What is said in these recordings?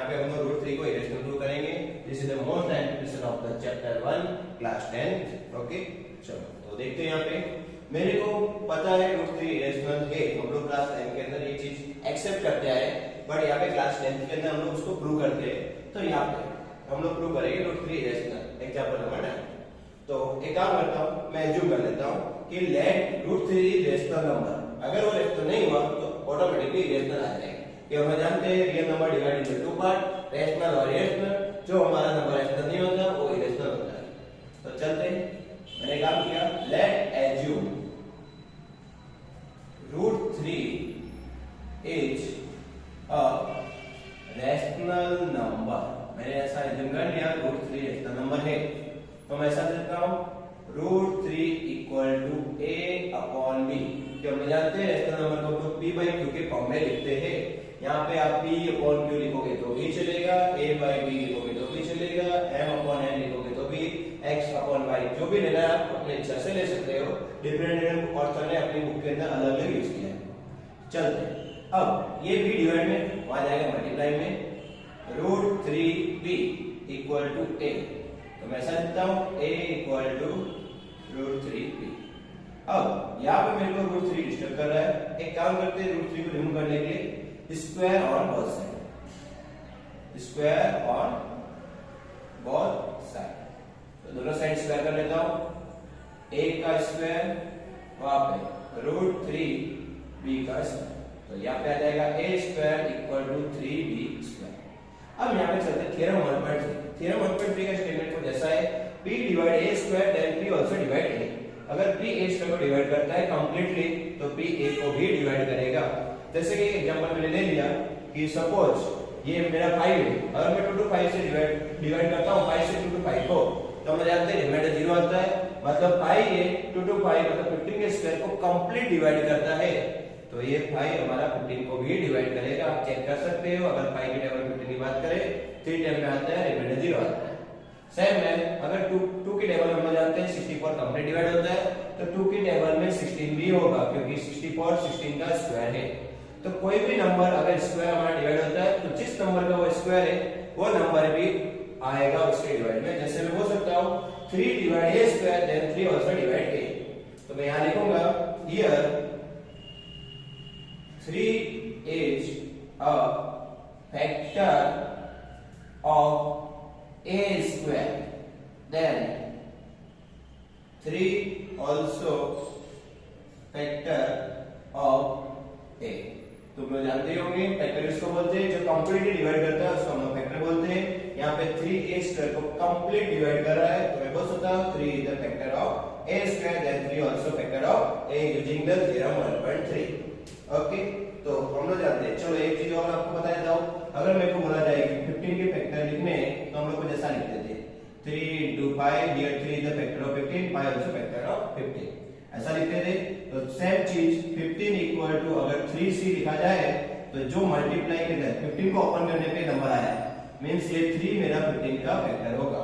यहाँ पे हम लोग रूट 3 को इरेशनल प्रूव करेंगे। This is the most anticipation of the chapter 1 class 10। Okay, चलो तो देखते हैं। यहाँ पे मेरे को पता है रूट 3 इरेशनल है, हम लोग क्लास 10 के अंदर ये चीज एक्सेप्ट करते आए, बट यहाँ पे क्लास 10 के अंदर हम लोग उसको प्रूव करते हैं। तो यहाँ पे हम लोग प्रूव करेंगे रूट 3 इरेशनल। Example number 9। तो एक काम करता हूँ, मैं एज्यूम कर लेता हूँ कि लेट रूट 3 रेशनल नंबर, अगर वो रेशनल नहीं हुआ तो ऑटोमेटिकली इरेशनल आ जाएगा। कि हम जानते हैं real number divide into two part, rational और इरेशनल। जो हमारा नंबर रेशनल नहीं होता वो इरेशनल होता है। तो चलते हैं, मैंने काम किया, let assume root 3 is a rational number. मैंने ऐसा एज्यूम कर लिया रूट 3 रेशनल नंबर है, तो मैं ऐसा देता हूं root 3 equal to a upon b। हम जानते हैं रेशनल नंबर को तो p बाई q के फॉर्म में लिखते हैं। यहाँ पे आप p अपॉन q लिखोगे तो भी चलेगा, a बाई b लिखोगे तो भी चलेगा, m अपॉन n लिखोगे तो भी, x अपॉन y जो भी लेना है आप अपने इच्छा से ले सकते हो। डिफरेंट ऑथर ने अपनी बुक के अंदर अलग अलग यूज किया है। चलते अब ये b डिवाइड में आ जाएगा मल्टीप्लाई में root 3b equal to a। तो मैं ऐसा लिखता हूं a equal to root 3b। अब यहाँ पे मेरे को रूट 3 डिस्टर्ब कर रहा है। एक काम करते हैं, रूट 3 को रिमूव करने के लिए square on both side, square on both side. तो दोनों साइड स्क्वायर कर लेता हूं। a का स्क्वायर वहां पे रूट 3b का स्क्वायर, तो यहाँ पे आ जाएगा a square equal to 3b square. अब यहाँ पे चलते हैं थ्योरम 1.3। थ्योरम 1.3 का स्टेटमेंट कुछ ऐसा है, p divide a square then p also divide a। अगर p a स्क्वायर को डिवाइड करता है कंप्लीटली तो p a को भी डिवाइड करेगा। जैसे कि एग्जांपल मैंने ले लिया कि सपोज ये मेरा 5 है, अगर मैं 2 to 5 से डिवाइड करता हूं 5 से 2 to 5 को, तो हम जानते हैं रिमाइंडर 0 आता है। मतलब 5 ये 2 to 5 मतलब 15 के स्क्वायर को कंप्लीट डिवाइड करता है। तो ये 5 हमारा 15 को भी डिवाइड करेगा। आप चेक कर सकते हो, अगर 5 के टेबल में 15 की बात करें 3 टाइम में आता है, रिमाइंडर 0 आता है। सेम है, अगर 2 के टेबल में हम जानते हैं 64 कंप्लीट डिवाइड होता है, तो 2 के टेबल में 16 भी होगा क्योंकि 64 16 का स्क्वायर है। तो कोई भी नंबर अगर स्क्वायर हमारा डिवाइड होता है तो जिस नंबर का वो स्क्वायर है वो नंबर भी आएगा उसके डिवाइड में। जैसे मैं बोल सकता हूं 3 divide a square then 3 also divide a। तो मैं यहां लिखूंगा here 3 is a factor of a square then 3 also factor of a। तो मैं जानते होंगे फैक्टर इसको बोलते हैं जो कंप्लीटली डिवाइड करता है उसको हम लोग फैक्टर बोलते हैं। यहाँ पे 3a स्क्वायर को कंप्लीट डिवाइड कर रहा है, तो मैं बोल सकता हूँ 3 is the factor of a square then 3 also factor of a using the theorem 1.3। Okay, तो हम लोग जानते हैं। चलो एक चीज और आपको बता देता हूँ, अगर मेरे को बोला जाए कि 15 के फैक्टर लिखने तो हम लोग कुछ ऐसा लिखते थे 3 into 5 here 3 is the factor of 15, 5 also factor of 15 ऐसा लिखते थे। तो सेम चीज 15 इक्वल टू अगर 3c लिखा जाए तो जो मल्टीप्लाई के साथ 15 को ओपन करने पे नंबर आया मींस ये 3 मेरा 15 का फैक्टर होगा।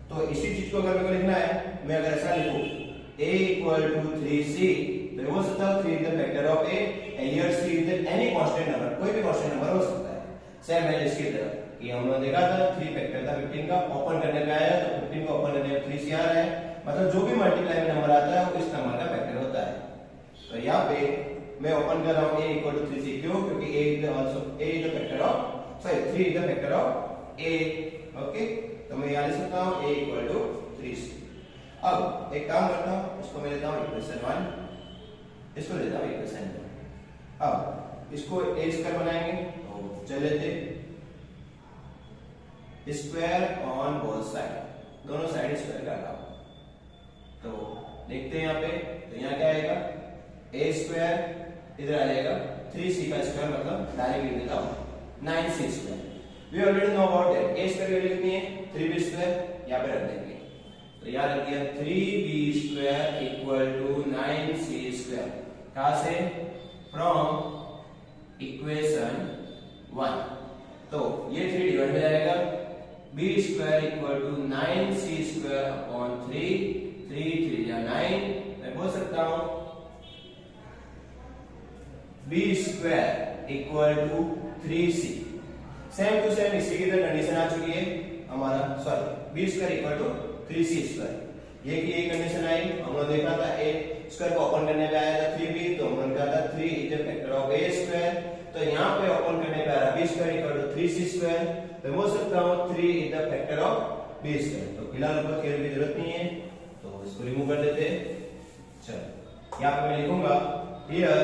तो इसी चीज को अगर मेरे को लिखना है, मैं अगर ऐसा लिखूं a इक्वल टू 3c, तो हो सकता है 3 is the factor of a and here c is the any constant number, कोई भी कांस्टेंट नंबर हो सकता है। सेम है इसकी तरह कि हम लोगों ने देखा था 3 फैक्टर था 15 का, ओपन करने पे आया तो 15 को ओपन करने पे 3c आ रहा है, मतलब जो भी मल्टीप्लाई में नंबर आता है वो इस नंबर का फैक्टर होता है। तो यहाँ पे मैं ओपन कर रहा हूँ a इक्वल टू 3c, क्यों? क्योंकि a is the factor of 3 is the factor of a। Okay, तो मैं यहाँ लिख सकता हूँ a इक्वल टू 3c। अब एक काम करता हूँ, इसको मैं लेता हूँ इक्वेशन 1, इसको लेता हूँ इक्वेशन 2। अब इसको a स्क्वायर बनाएंगे तो चल लेते स्क्वायर ऑन बोथ साइड, दोनों साइड स्क्वायर का लगाओ। तो देखते हैं यहाँ पे, तो यहाँ क्या आएगा a स्क्वायर इधर आ जाएगा 3c का स्क्वायर, मतलब डायरेक्टली लिख देता हूं 9c square. We already know about that, a square value कितनी है 3b स्क्वायर, यहाँ पे रख देंगे। तो यहाँ रख दिया 3b square equal to 9c square. कहां से? From equation 1। तो ये 3 डिवाइड हो जाएगा, b square equal to 9c square upon 3, 3 3 या 9। मैं बोल सकता हूं b square equal to 3c। Same to same इसी की तरह कंडीशन आ चुकी है हमारा, sorry b square equal to 3c square, ये की यही कंडीशन आई। हमने देखा था a स्क्वायर को ओपन करने पे आया था 3b, तो हमने कहा था 3 is the factor of a square, तो यहाँ पे ओपन करने पे आ रहा b square equal to 3c square, तो बोल सकता हूँ 3 is the factor of b square. तो फिलहाल ऊपर थ्योरम की जरूरत नहीं है, तो इसको रिमूव कर देते हैं। चलो यहाँ पे मैं लिखूंगा here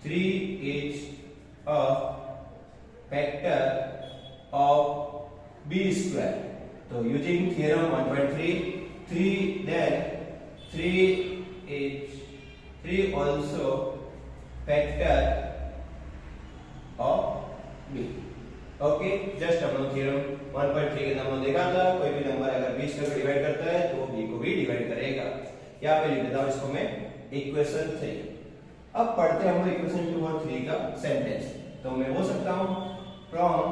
three is a factor of b square. तो using theorem 1.3, 3 also factor of b। Okay, just हम लोग थ्योरम 1.3 के अंदर देखा था कोई भी नंबर अगर b स्क्वायर को डिवाइड करता है तो b को भी डिवाइड करेगा। यहाँ पे लिख देता हूं इसको मैं इक्वेशन 3। अब पढ़ते हैं हम लोग इक्वेशन 2 और 3 का सेंटेंस। तो मैं बोल सकता हूं from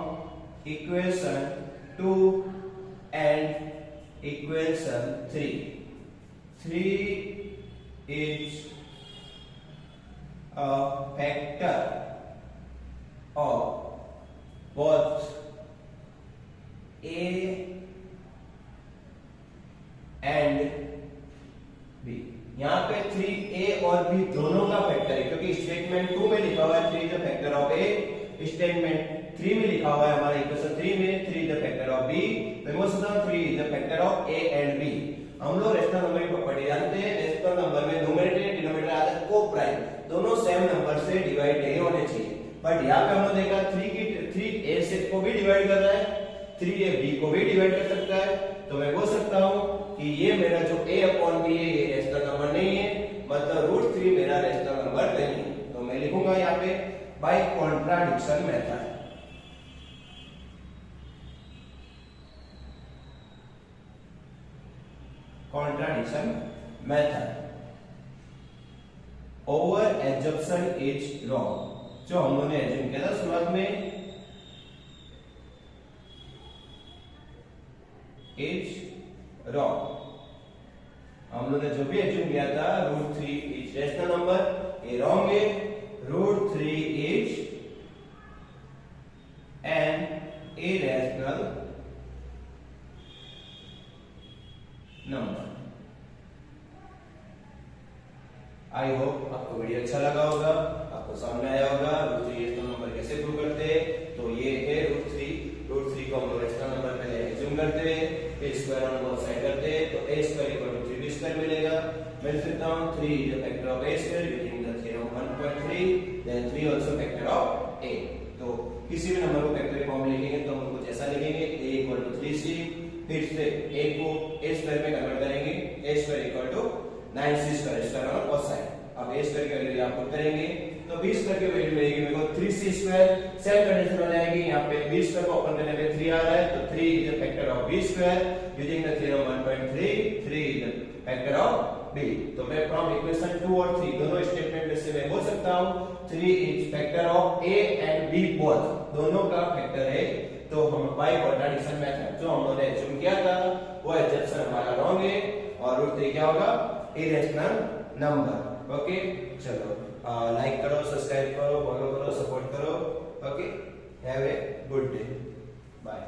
equation 2 and equation 3 is a factor of both a and b। यहाँ पे 3a और b दोनों का फैक्टर है, क्योंकि स्टेटमेंट 2 में लिखा हुआ है 3 the factor of a, statement 3 में लिखा हुआ है हमारा इक्वेशन 3 में 3 द फैक्टर ऑफ b, तो मैं बोलता हूं 3 the factor of a and b। हम लोग रेशनल नंबर की प्रॉपर्टी जानते हैं, रेशनल नंबर में न्यूमरेटर एंड डिनोमिनेटर आता है को प्राइम, दोनों सेम नंबर से डिवाइड नहीं होने चाहिए। बट यहाँ पे हमने देखा 3 a से को भी डिवाइड कर रहा है, 3 a b को भी डिवाइड कर सकता है, तो मैं बोल सकता हूँ कि ये मेरा जो a अपॉन b है ये रेशनल नंबर नहीं है, मतलब √3 मेरा रेशनल नंबर नहीं है। तो मैं लिखूंगा यहाँ पे by contradiction method. Contradiction method, our assumption is wrong. जो हम लोगों ने एज्यूम किया था शुरुआत में इज रॉन्ग, हम लोगों ने जो भी एज्यूम किया था √3 इज रेशनल नंबर, ये रॉन्ग है। √3 is an irrational number. I hope आपको वीडियो अच्छा लगा होगा, आपको समझ में आया होगा √3 रेशनल नंबर कैसे प्रूव करते हैं। तो ये है √3 को हम लोग रेशनल नंबर पहले एज्यूम करते हैं, a square on both side करते हैं, तो a square equal to 3b square मिलेगा। मैं लिख सकता हूं 3 is the factor of a square using the theorem 1.3, then 3 also factor of a। तो किसी भी नंबर को फैक्टर फॉर्म में लिखेंगे तो हम कुछ ऐसा लिखेंगे a इक्वल टू 3c, फिर से a को a स्क्वायर में कन्वर्ट करेंगे, a square equal to 9c square, square on both side. अब a स्क्वायर की वैल्यू आप पुट करेंगे तो b स्क्वायर की वैल्यू मिलेगी मेरे को 3c स्क्वायर। सेम कंडीशन हो जाएगी, यहाँ पे b स्क्वायर को ओपन करने पे 3 आ रहा है, तो 3 is the factor of b square using the theorem 1.3, 3 is the factor of b। तो मैं फ्रॉम इक्वेशन 2 और 3 दोनों स्टेटमेंट में से मैं बोल सकता हूं 3 is factor of a and b both, दोनों का फैक्टर है। तो हम बाय कॉन्ट्राडिक्शन मेथड जो हम लोगों ने एज्यूम किया था वो एजम्पशन हमारा रॉन्ग है, और √3 क्या होगा इरेशनल नंबर। ओके, चलो लाइक करो, सब्सक्राइब करो, फॉलो करो, सपोर्ट करो। Okay, have a good day, bye.